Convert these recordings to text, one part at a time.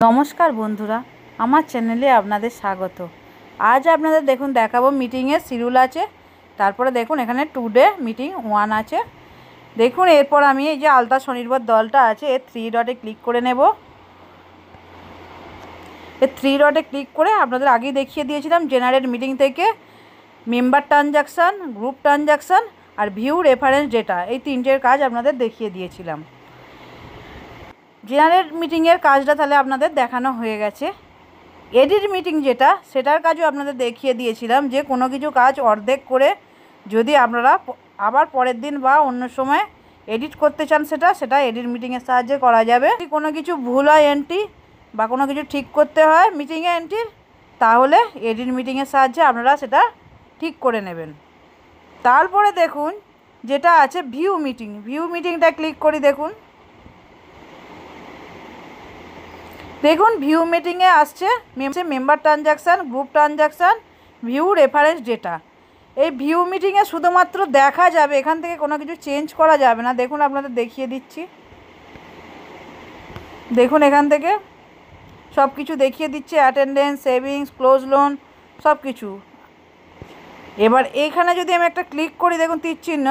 নমস্কার বন্ধুরা, আমার চ্যানেলে আপনাদের স্বাগত। আজ আপনাদের দেখাবো মিটিংয়ের শিডিউল আছে। তারপরে দেখুন এখানে টুডে মিটিং 1 আছে। দেখুন এরপর আমি এই যে আলতা স্বনির্ভর দলটা আছে এর 3 ডটে ক্লিক করে নেব। এর 3 ডটে ক্লিক করে আপনাদের আগেই দেখিয়ে দিয়েছিলাম জেনারেট মিটিং থেকে মেম্বার ট্রানজাকশান, গ্রুপ ট্রানজাকশান আর ভিউ রেফারেন্স ডেটা, এই তিনটের কাজ আপনাদের দেখিয়ে দিয়েছিলাম। জেনারেট মিটিংয়ের কাজটা তাহলে আপনাদের দেখানো হয়ে গেছে। এডিট মিটিং যেটা, সেটার কাজও আপনাদের দেখিয়ে দিয়েছিলাম যে কোনো কিছু কাজ অর্ধেক করে যদি আপনারা আবার পরের দিন বা অন্য সময় এডিট করতে চান সেটা এডিট মিটিংয়ের সাহায্যে করা যাবে। যদি কোনো কিছু ভুল হয় এন্ট্রি বা কোনো কিছু ঠিক করতে হয় মিটিংয়ে এন্ট্রির, তাহলে এডিট মিটিংয়ের সাহায্যে আপনারা সেটা ঠিক করে নেবেন। তারপরে দেখুন যেটা আছে ভিউ মিটিং, ভিউ মিটিংটা ক্লিক করি। দেখুন ভিউ মিটিংয়ে আসছে member transaction, group transaction, view reference data. এই ভিউ মিটিংয়ে শুধুমাত্র দেখা যাবে, এখান থেকে কোনো কিছু চেঞ্জ করা যাবে না। দেখুন আপনাদের দেখিয়ে দিচ্ছি। দেখুন এখান থেকে সব কিছু দেখিয়ে দিচ্ছে, অ্যাটেন্ডেন্স, সেভিংস, ক্লোজ লোন, সব কিছু। এবার এইখানে যদি আমি একটা ক্লিক করি, দেখুন তীর চিহ্ন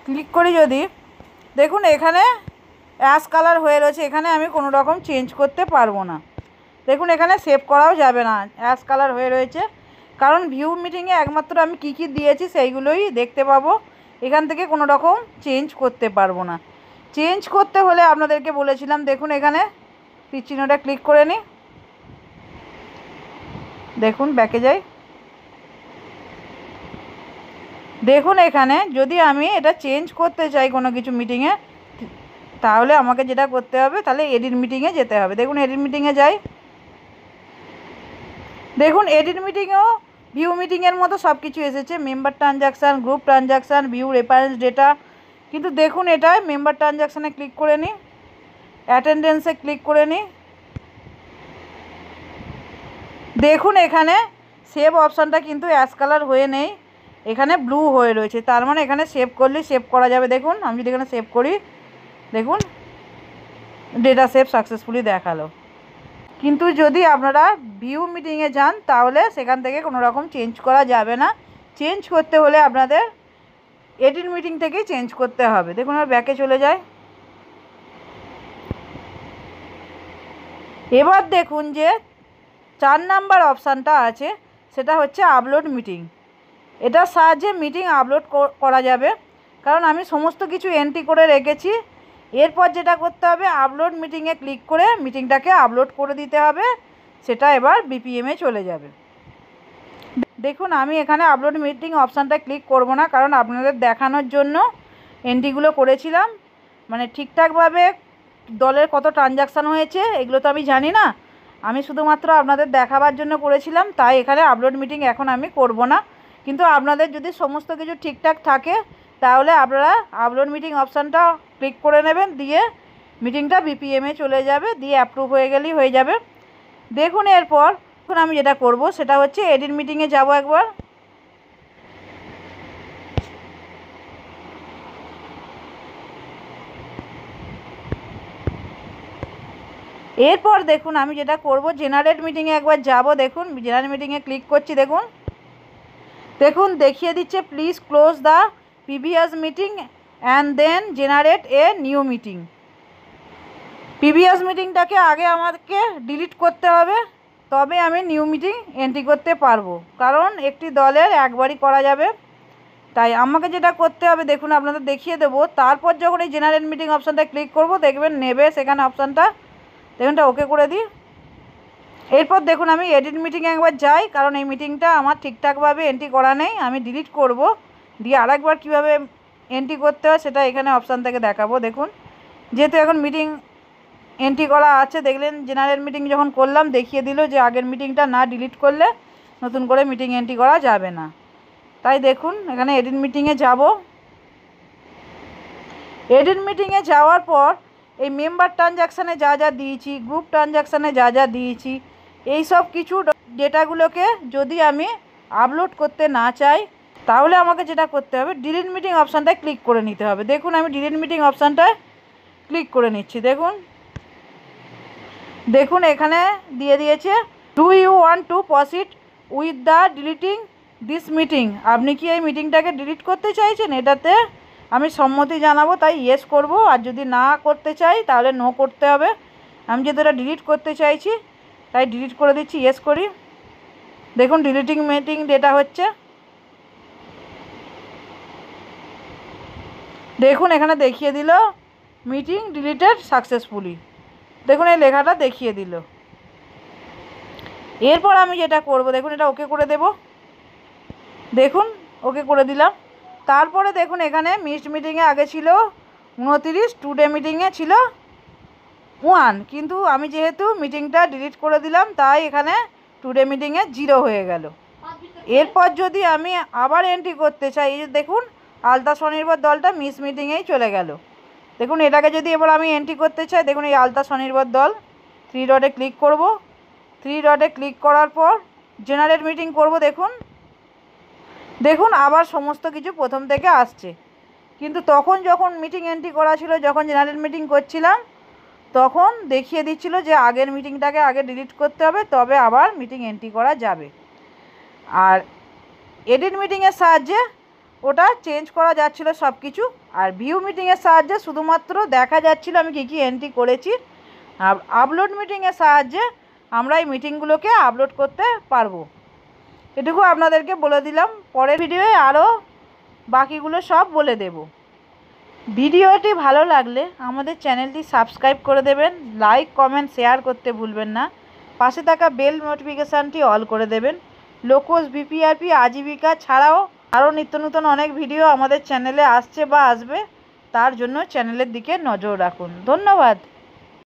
ক্লিক করি যদি, দেখুন এখানে অ্যাশ কালার হয়ে রয়েছে, এখানে আমি কোনো রকম চেঞ্জ করতে পারবো না। দেখুন এখানে সেভ করাও যাবে না, অ্যাশ কালার হয়ে রয়েছে। কারণ ভিউ মিটিংয়ে একমাত্র আমি কী কী দিয়েছি সেইগুলোই দেখতে পাবো, এখান থেকে কোনো রকম চেঞ্জ করতে পারবো না। চেঞ্জ করতে হলে আপনাদেরকে বলেছিলাম, দেখুন এখানে তীর চিহ্নটা ক্লিক করে নিই। দেখুন ব্যাকে যাই। দেখুন এখানে যদি আমি এটা চেঞ্জ করতে চাই কোনো কিছু মিটিংয়ে, তাহলে আমাকে যেটা করতে হবে, তাহলে এডিট মিটিংয়ে যেতে হবে। দেখুন এডিট মিটিংয়ে যাই। দেখুন এডিট মিটিংয়েও ভিউ মিটিংয়ের মতো সব কিছু এসেছে, member transaction, group transaction, view reference data. কিন্তু দেখুন এটায় মেম্বার ট্রানজাকশানে ক্লিক করে নিই, অ্যাটেন্ডেন্সে ক্লিক করে নিই। দেখুন এখানে সেভ অপশানটা কিন্তু অ্যাশ কালার হয়ে নেই, এখানে ব্লু হয়ে রয়েছে। তার মানে এখানে সেভ করলে সেভ করা যাবে। দেখুন আমি যদি এখানে সেভ করি, দেখুন ডেটা সেভ সাকসেসফুলি দেখালো। কিন্তু যদি আপনারা ভিউ মিটিংয়ে যান তাহলে সেখান থেকে কোনো রকম চেঞ্জ করা যাবে না। চেঞ্জ করতে হলে আপনাদের এডিট মিটিং থেকেই চেঞ্জ করতে হবে। দেখুন আর ব্যাকে চলে যায়। এবার দেখুন যে 4 নাম্বার অপশানটা আছে, সেটা হচ্ছে আপলোড মিটিং। এটার সাহায্যে মিটিং আপলোড করা যাবে, কারণ আমি সমস্ত কিছু এন্ট্রি করে রেখেছি। এরপর যেটা করতে হবে, আপলোড মিটিংয়ে ক্লিক করে মিটিংটাকে আপলোড করে দিতে হবে, সেটা এবার বিপিএমে চলে যাবে। দেখুন আমি এখানে আপলোড মিটিং অপশানটা ক্লিক করব না, কারণ আপনাদের দেখানোর জন্য এন্ট্রিগুলো করেছিলাম। মানে ঠিকঠাকভাবে দলের কত ট্রানজাকশান হয়েছে এগুলো তো আমি জানি না, আমি শুধুমাত্র আপনাদের দেখাবার জন্য করেছিলাম। তাই এখানে আপলোড মিটিং এখন আমি করব না। কিন্তু আপনাদের যদি সমস্ত কিছু ঠিকঠাক থাকে তাহলে আপনারা আপলোড মিটিং অপশানটা ক্লিক করে নেবেন, দিয়ে মিটিংটা বিপিএমে চলে যাবে, দিয়ে অ্যাপ্রুভ হয়ে গেলেই হয়ে যাবে। দেখুন এরপর এখন আমি যেটা করব সেটা হচ্ছে এডিট মিটিংয়ে যাব একবার। এরপর দেখুন আমি যেটা করব, জেনারেট মিটিংয়ে একবার যাব। দেখুন জেনারেট মিটিংয়ে ক্লিক করছি। দেখুন দেখিয়ে দিচ্ছে please close the previous meeting and then generate a new meeting. Previous মিটিংটাকে আগে আমাকে ডিলিট করতে হবে, তবে আমি নিউ মিটিং এন্ট্রি করতে পারবো, কারণ একটি দলের একবারই করা যাবে। তাই আমাকে যেটা করতে হবে, দেখুন আপনাদের দেখিয়ে দেবো। তারপর যখন এই জেনারেট মিটিং অপশানটা ক্লিক করব, দেখবেন নেবে সেখানে অপশানটা, দেখুনটা ওকে করে দিই। এরপর দেখুন আমি এডিট মিটিংয়ে একবার যাই, কারণ এই মিটিংটা আমার ঠিকঠাকভাবে এন্ট্রি করা নেই, আমি ডিলিট করব, দিয়ে আরেকবার কীভাবে এন্ট্রি করতে হয় সেটা এখানে অপশান থেকে দেখাবো। দেখুন যেহেতু এখন মিটিং এন্ট্রি করা আছে, দেখলেন জেনারেল মিটিং যখন করলাম দেখিয়ে দিল যে আগের মিটিংটা না ডিলিট করলে নতুন করে মিটিং এন্ট্রি করা যাবে না। তাই দেখুন এখানে এডিট মিটিংয়ে যাব। এডিট মিটিংয়ে যাওয়ার পর এই মেম্বার ট্রানজাকশানে যা যা দিয়েছি, গ্রুপ ট্রানজাকশানে যা যা দিয়েছি, এই সব কিছু ডেটাগুলোকে যদি আমি আপলোড করতে না চাই, তাহলে আমাকে যেটা করতে হবে, ডিলিট মিটিং অপশানটায় ক্লিক করে নিতে হবে। দেখুন আমি ডিলিট মিটিং অপশানটায় ক্লিক করে নিচ্ছি। দেখুন দেখুন এখানে দিয়ে দিয়েছে, do you want to proceed with the deleting this meeting. আপনি কি এই মিটিংটাকে ডিলিট করতে চাইছেন? এটাতে আমি সম্মতি জানাবো, তাই ইয়েস করব। আর যদি না করতে চাই তাহলে নো করতে হবে। আমি যেহেতু এটা ডিলিট করতে চাইছি তাই ডিলিট করে দিচ্ছি, ইয়েস করি। দেখুন ডিলিটিং মিটিং ডেটা হচ্ছে, দেখুন এখানে দেখিয়ে দিল মিটিং ডিলিটেড সাকসেসফুলি। দেখুন এই লেখাটা দেখিয়ে দিল। এরপর আমি যেটা করব, দেখুন এটা ওকে করে দেব। দেখুন ওকে করে দিলাম। তারপরে দেখুন এখানে মিসড মিটিংয়ে আগে ছিল 29, টুডে মিটিংয়ে ছিল 1, কিন্তু আমি যেহেতু মিটিংটা ডিলিট করে দিলাম তাই এখানে টুডে মিটিংয়ে 0 হয়ে গেল। এরপর যদি আমি আবার এন্ট্রি করতে চাই, এই যে দেখুন আলতা স্বনির্ভর দলটা মিস মিটিংয়েই চলে গেল। দেখুন এটাকে যদি এবার আমি এন্ট্রি করতে চাই, দেখুন এই আলতা স্বনির্ভর দল 3 ডটে ক্লিক করব। 3 ডটে ক্লিক করার পর জেনারেট মিটিং করব। দেখুন দেখুন আবার সমস্ত কিছু প্রথম থেকে আসছে, কিন্তু তখন যখন মিটিং এন্ট্রি করা ছিল, যখন জেনারেট মিটিং করছিলাম, তখন দেখিয়ে দিচ্ছিল যে আগের মিটিংটাকে আগে ডিলিট করতে হবে, তবে আবার মিটিং এন্ট্রি করা যাবে। আর এডিট মিটিংয়ের সাহায্যে ওটা চেঞ্জ করা যাচ্ছিল সব কিছু। আর ভিউ মিটিংয়ের সাহায্যে শুধুমাত্র দেখা যাচ্ছিল আমি কী কী এন্ট্রি করেছি। আর আপলোড মিটিংয়ের সাহায্যে আমরা এই মিটিংগুলোকে আপলোড করতে পারবো। এটুকু আপনাদেরকে বলে দিলাম। পরের ভিডিওয়ে আরও বাকিগুলো সব বলে দেব। ভিডিওটি ভালো লাগলে আমাদের চ্যানেলটি সাবস্ক্রাইব করে দেবেন, লাইক কমেন্ট শেয়ার করতে ভুলবেন না, পাশে থাকা বেল নোটিফিকেশানটি অল করে দেবেন। লোকোস, বিপিআরপি, আজীবিকা ছাড়াও আরও নিত্য নতুন অনেক ভিডিও আমাদের চ্যানেলে আসছে বা আসবে, তার জন্য চ্যানেলের দিকে নজর রাখুন। ধন্যবাদ।